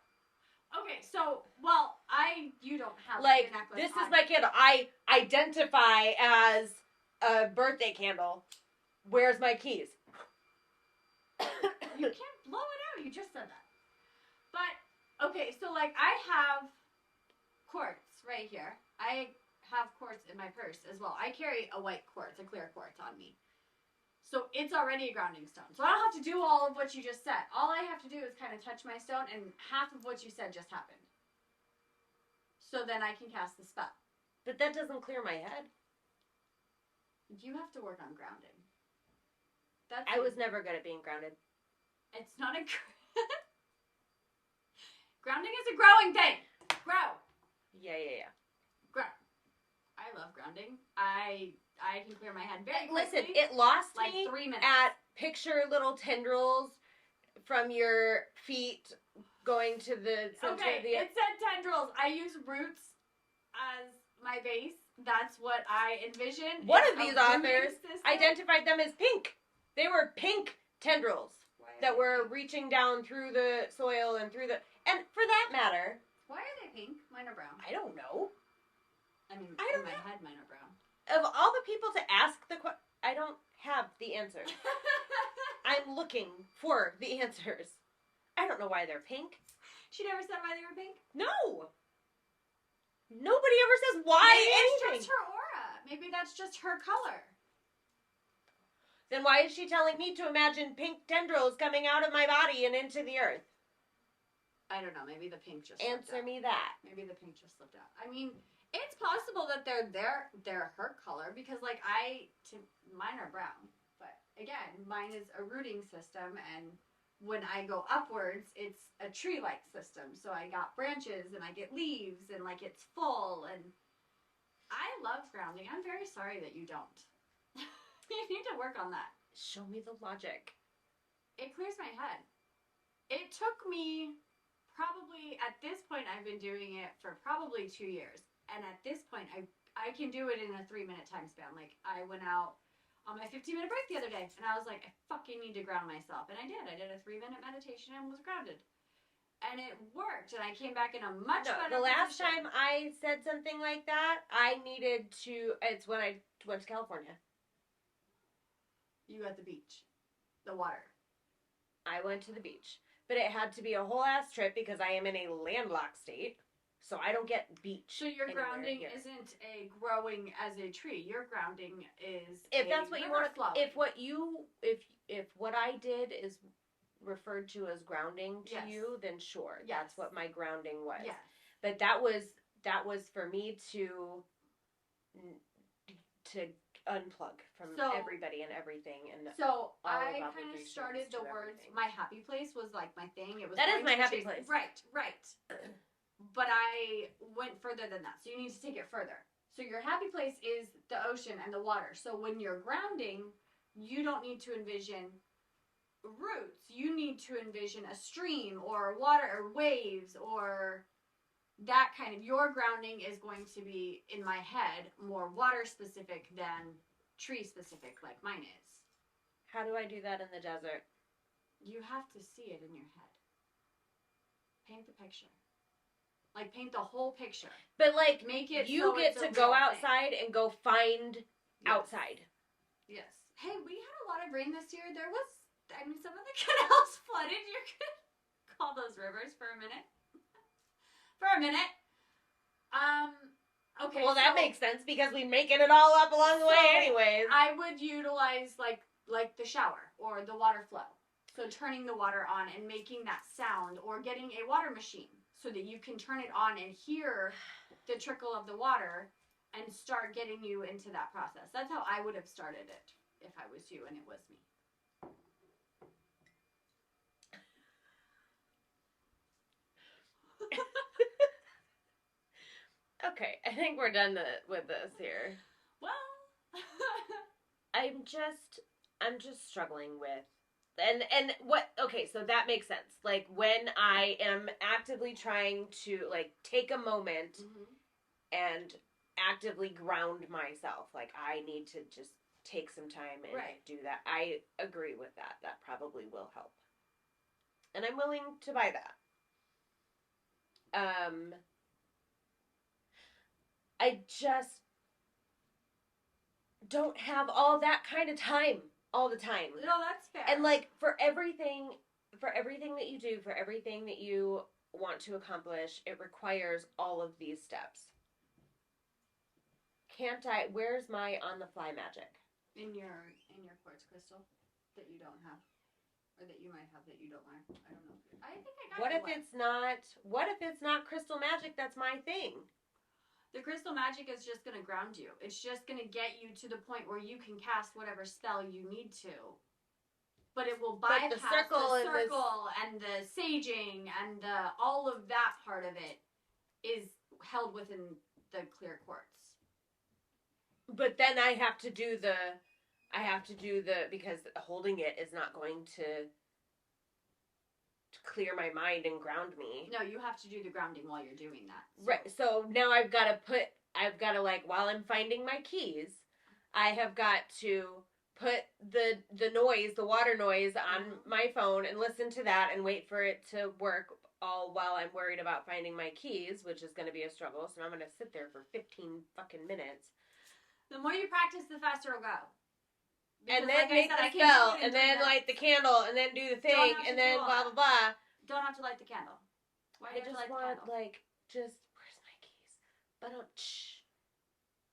Okay, so, well, you don't have like, your necklace this on. is my candle. I identify as a birthday candle. Where's my keys? You can't blow it out. You just said that. But, okay, so, like, I have quartz right here. I have quartz in my purse as well. I carry a white quartz, a clear quartz on me. So it's already a grounding stone. So I don't have to do all of what you just said. All I have to do is kind of touch my stone, and half of what you said just happened. So then I can cast the spell. But that doesn't clear my head. You have to work on grounding. I was never good at being grounded. It's not a... Grounding is a growing thing. Grow. Yeah. Grow. I love grounding. I can clear my head very quickly. Listen, it lost like me 3 minutes. at picture little tendrils from your feet going to the center Okay, of the... it said tendrils. I use roots as my base. That's what I envisioned. One It's of these a rooting authors system. identified them as pink. They were pink tendrils that were reaching down through the soil and through the... And for that matter, Why are they pink? Mine are brown. I don't know. I mean, I in don't my know. head, mine are brown. Of all the people to ask the question, I don't have the answers. I'm looking for the answers. I don't know why they're pink. She never said why they were pink? No. Nobody ever says why Maybe anything. it's just her aura. Maybe that's just her color. Then why is she telling me to imagine pink tendrils coming out of my body and into the earth? I don't know. Maybe the pink just Answer me that. Maybe the pink just slipped out. I mean, it's possible that they're her color because, like, mine are brown. But again, mine is a rooting system, and when I go upwards, it's a tree-like system. So I got branches and I get leaves and like it's full. And I love grounding. I'm very sorry that you don't. You need to work on that. Show me the logic. It clears my head. It took me probably, at this point, I've been doing it for probably 2 years. And at this point, I can do it in a 3-minute time span. Like, I went out on my 15-minute break the other day, and I was like, I fucking need to ground myself. And I did. I did a 3-minute meditation and was grounded. And it worked, and I came back in a much better The last position. time I said something like that, I needed to, it's when I went to California. You at the beach. The water. I went to the beach. But it had to be a whole ass trip because I am in a landlocked state. So I don't get beach. So your anywhere grounding here. isn't a growing as a tree. Your grounding is If that's what you want, flowing. if what I did is referred to as grounding to Yes. you, then sure, Yes. that's what my grounding was. Yes. But that was for me to unplug from everybody and everything, and so all I of kind of obligations started the to words. everything. My happy place was like my thing. It was That is going my to happy chase- place. Right. But I went further than that. So you need to take it further. So your happy place is the ocean and the water. So when you're grounding, you don't need to envision roots. You need to envision a stream or water or waves or that kind of. Your grounding is going to be, in my head, more water specific than tree specific like mine is. How do I do that in the desert? You have to see it in your head. Paint the picture. Like, paint the whole picture. But like, Make it you so get it's to a go real outside and go find outside. Yes. Hey, we had a lot of rain this year. There was, I mean, some of the canals flooded. You could call those rivers for a minute. Okay. Well, that makes sense because we're making it all up along the way anyways. I would utilize like the shower or the water flow. So turning the water on and making that sound, or getting a water machine so that you can turn it on and hear the trickle of the water and start getting you into that process. That's how I would have started it if I was you and it was me. Okay, I think we're done with this here. Well, I'm just struggling with, and what, okay, so that makes sense. Like, when I am actively trying to, like, take a moment and actively ground myself, like, I need to just take some time and do that. I agree with that. That probably will help. And I'm willing to buy that. I just don't have all that kind of time all the time. no, that's fair. And like, for everything that you do, for everything that you want to accomplish, it requires all of these steps. Where's my on the fly magic? In your quartz crystal that you don't have, or that you might have that you don't wear. I don't know. I think I got What it if it's not crystal magic? That's my thing. The crystal magic is just going to ground you. It's just going to get you to the point where you can cast whatever spell you need to. But it will bypass the circle and the saging and all of that part of it is held within the clear quartz. But then I have to do the because holding it is not going to clear my mind and ground me. No, you have to do the grounding while you're doing that. So. Right. So now I've got to like, while I'm finding my keys, I have got to put the water noise on my phone and listen to that and wait for it to work all while I'm worried about finding my keys, which is going to be a struggle. So I'm going to sit there for 15 fucking minutes. The more you practice, the faster it'll go. Because and then like make I said, the spell, and then light the candle, and then do the thing, have to and then do all blah, that. blah, blah. Don't have to light the candle. Why do I you have just to light want, the candle? like, where's my keys? But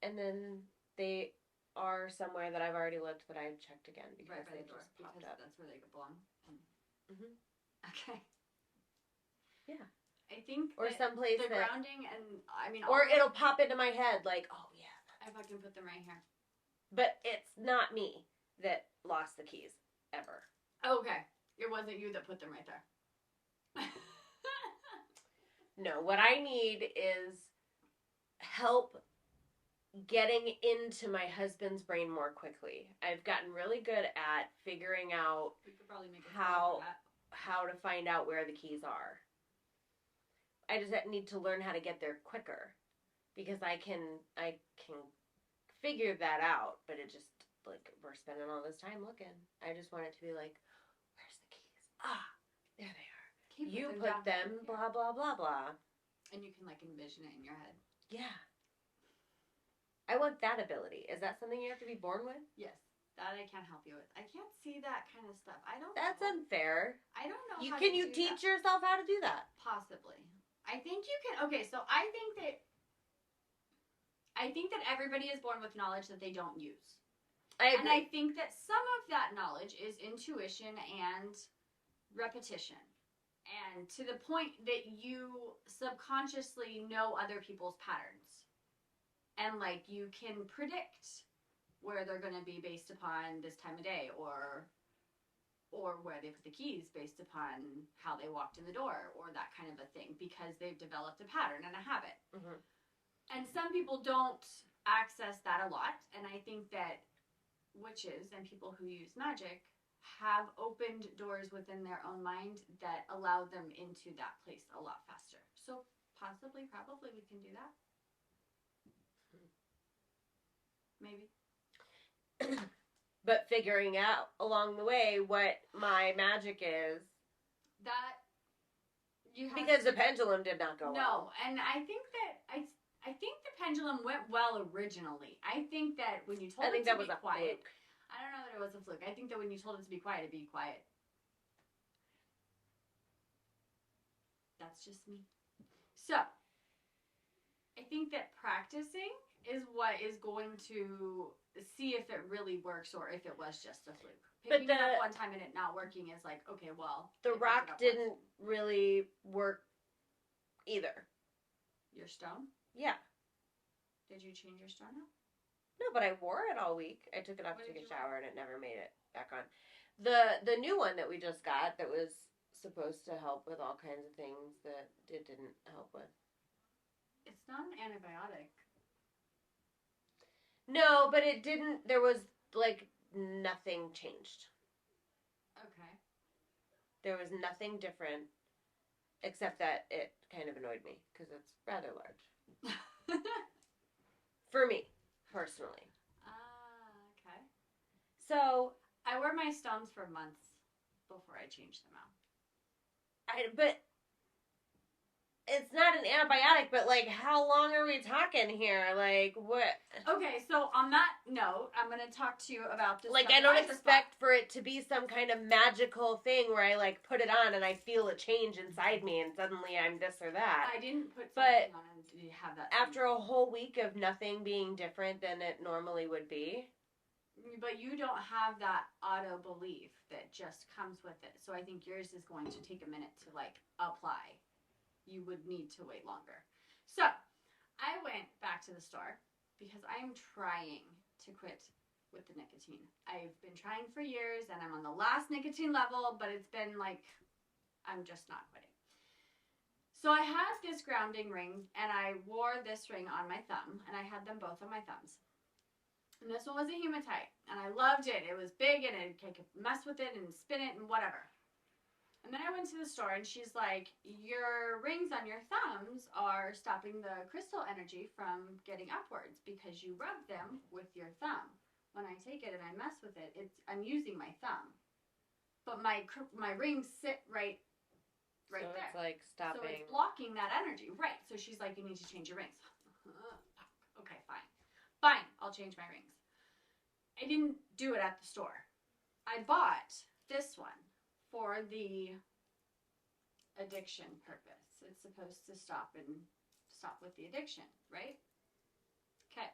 and then they are somewhere that I've already looked, but I've checked again because right by they the door, just popped because up. that's where they belong. Mm-hmm. Okay. Yeah. I think or someplace the that, grounding and I mean, or it'll pop into my head like, oh yeah, I fucking put them right here. but it's not me that lost the keys ever. Okay, it wasn't you that put them right there. No, what I need is help getting into my husband's brain more quickly. I've gotten really good at figuring out we could probably make a how for that. to find out where the keys are. I just need to learn how to get there quicker because I can figure that out, but it just, like, we're spending all this time looking. I just want it to be like, where's the keys? Ah, there they are. You put them, blah, blah, blah, blah. And you can, like, envision it in your head. Yeah. I want that ability. Is that something you have to be born with? Yes. That I can't help you with. I can't see that kind of stuff. I don't That's know. unfair. I don't know Can how to you do teach that. yourself how to do that? Possibly. I think you can. Okay, so I think that everybody is born with knowledge that they don't use. I agree. And I think that some of that knowledge is intuition and repetition. And to the point that you subconsciously know other people's patterns. And, like, you can predict where they're going to be based upon this time of day, or where they put the keys based upon how they walked in the door, or that kind of a thing, because they've developed a pattern and a habit. Mm-hmm. And some people don't access that a lot, and I think that witches and people who use magic have opened doors within their own mind that allow them into that place a lot faster. So possibly, probably we can do that. Maybe. But figuring out along the way what my magic is. That you have because the pendulum did not go well. No, and I think that I think the pendulum went well originally. I think that when you told it to be quiet, I don't know that it was a fluke. I think that when you told it to be quiet, it'd be quiet. That's just me. So, I think that practicing is what is going to see if it really works or if it was just a fluke. Picking it up one time and it not working is like, okay, well. The rock didn't really work either. Your stone? Yeah. Did you change your stone out? No, but I wore it all week. I took it off to take a shower and it never made it back on. The new one that we just got that was supposed to help with all kinds of things that it didn't help with. It's not an antibiotic. No, but it didn't. There was, like, nothing changed. Okay. There was nothing different, except that it kind of annoyed me, because it's rather large. For me, personally. Okay. So. I wear my stones for months before I change them out. But it's not an antibiotic, but, like, how long are we talking here? Like, what? Okay, so on that note, I'm going to talk to you about this. Like, I don't expect for it to be some kind of magical thing where I, like, put it on and I feel a change inside me and suddenly I'm this or that. I didn't put something on and did you have that? After a whole week of nothing being different than it normally would be. But you don't have that auto belief that just comes with it. So I think yours is going to take a minute to, like, apply. You would need to wait longer. So I went back to the store because I am trying to quit with the nicotine. I've been trying for years and I'm on the last nicotine level, but it's been like, I'm just not quitting. So I had this grounding ring and I wore this ring on my thumb and I had them both on my thumbs. And this one was a hematite and I loved it. It was big and I could mess with it and spin it and whatever. And then I went to the store and she's like, your rings on your thumbs are stopping the crystal energy from getting upwards because you rub them with your thumb. When I take it and I mess with it, I'm using my thumb. But my rings sit right right so there. It's like stopping. So it's blocking that energy. Right. So she's like, you need to change your rings. Okay, fine. Fine, I'll change my rings. I didn't do it at the store. I bought this one for the addiction purpose. It's supposed to stop with the addiction, right? Okay.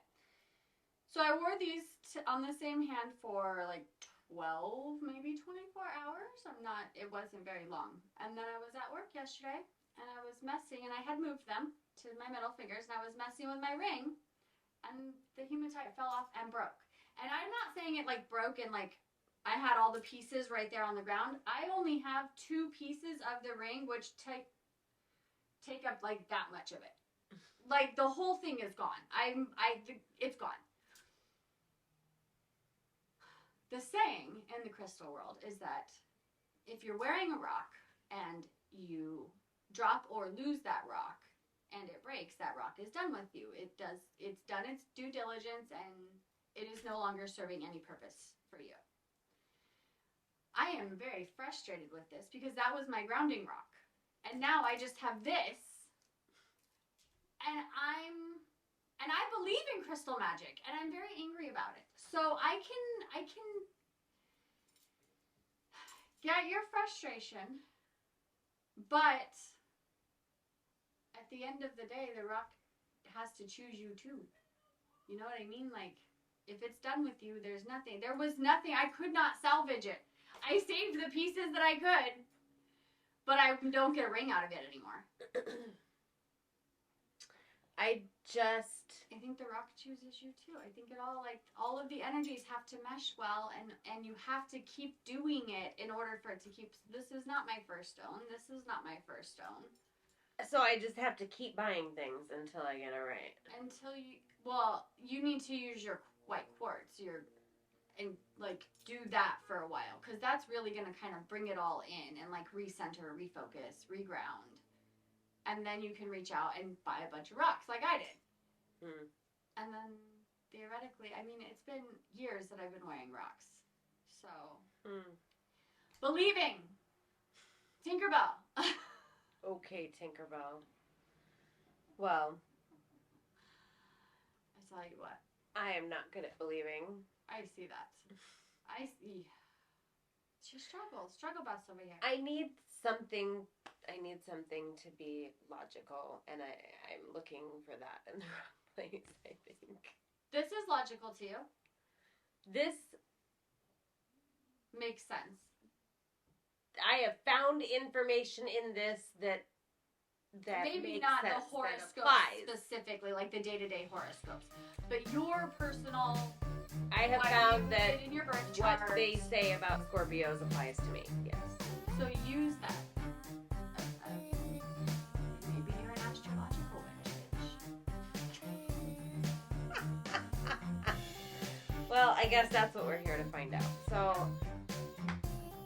So I wore these on the same hand for like 12, maybe 24 hours. It wasn't very long. And then I was at work yesterday and I was messing, and I had moved them to my middle fingers, and I was messing with my ring, and the hematite fell off and broke. And I'm not saying it like broke and like I had all the pieces right there on the ground. I only have 2 pieces of the ring, which take up like that much of it. Like the whole thing is gone. It's gone. The saying in the crystal world is that if you're wearing a rock and you drop or lose that rock and it breaks, that rock is done with you. It's done its due diligence, and it is no longer serving any purpose for you. I am very frustrated with this because that was my grounding rock. And now I just have this. And I believe in crystal magic, and I'm very angry about it. So I can get your frustration, but at the end of the day, the rock has to choose you too. You know what I mean? Like, if it's done with you, there was nothing, I could not salvage it. I saved the pieces that I could, but I don't get a ring out of it anymore. I think the rock chooses you too. I think all of the energies have to mesh well, and you have to keep doing it in order for it to keep. This is not my first stone. This is not my first stone. So I just have to keep buying things until I get it right. You need to use your white quartz, and like do that for a while, because that's really gonna kind of bring it all in and like recenter, refocus, reground, and then you can reach out and buy a bunch of rocks like I did. And then theoretically, I mean, it's been years that I've been wearing rocks, so believing, Tinkerbell. Okay, Tinkerbell. Well, I tell you what. I am not good at believing. I see that. I see. It's your struggle bus over here. I need something to be logical, and I'm looking for that in the wrong place, I think. This is logical to you. This makes sense. I have found information in this that maybe makes not sense, the horoscopes specifically, like the day-to-day horoscopes, but your personal. I have found that in your birth chart, what they say about Scorpios applies to me. Yes. So use that. Maybe you're an astrological witch. Well, I guess that's what we're here to find out. So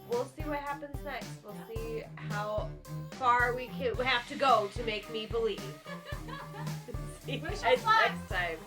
we'll see what happens next. We'll see how far we have to go to make me believe. See you guys next time.